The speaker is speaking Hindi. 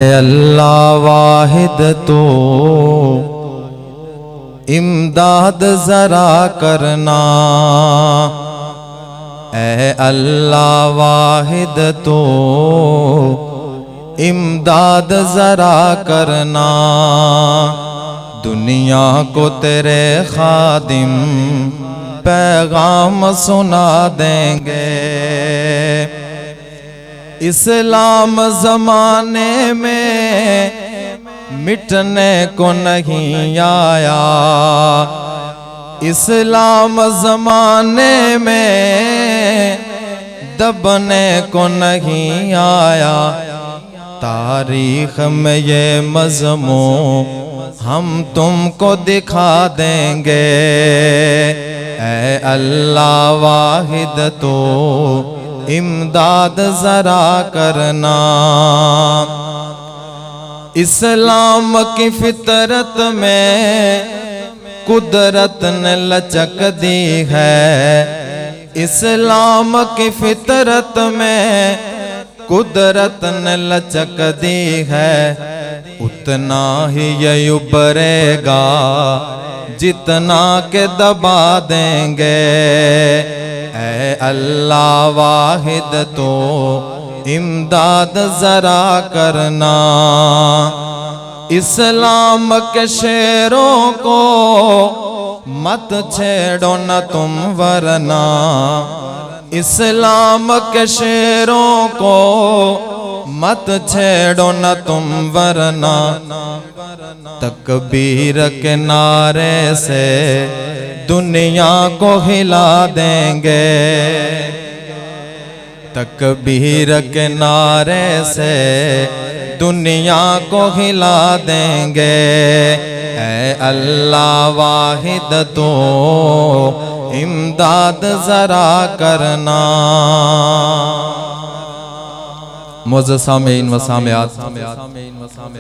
अल्लाह वाहिद तो इमदाद जरा करना, ऐ अल्लाह वाहिद तो इमदाद जरा करना। दुनिया को तेरे खादिम पैगाम सुना देंगे। इस्लाम ज़माने में मिटने को नहीं आया, इस्लाम ज़माने में दबने को नहीं आया। तारीख़ में ये मज़मून हम तुमको दिखा देंगे। ऐ अल्लाह वाहिद तो इमदाद जरा करना। इस्लाम की फितरत में कुदरत ने लचक दी है। इस्लाम की फितरत में कुदरत ने लचक दी है। उतना ही ये उभरेगा जितना के दबा देंगे। ऐ अल्लाह वाहिद तो इमदाद जरा करना। इस्लाम के शेरों को मत छेड़ो न तुम वरना। इस्लाम के शेरों को मत छेड़ो न तुम वरना। तकबीर के नारे से दुनिया को हिला देंगे। तकबीर के नारे से दुनिया को हिला देंगे। ऐ अल्लाह वाहिद तो इमदाद जरा करना। मुअज़्ज़ज़ सामीईन व सामिआत,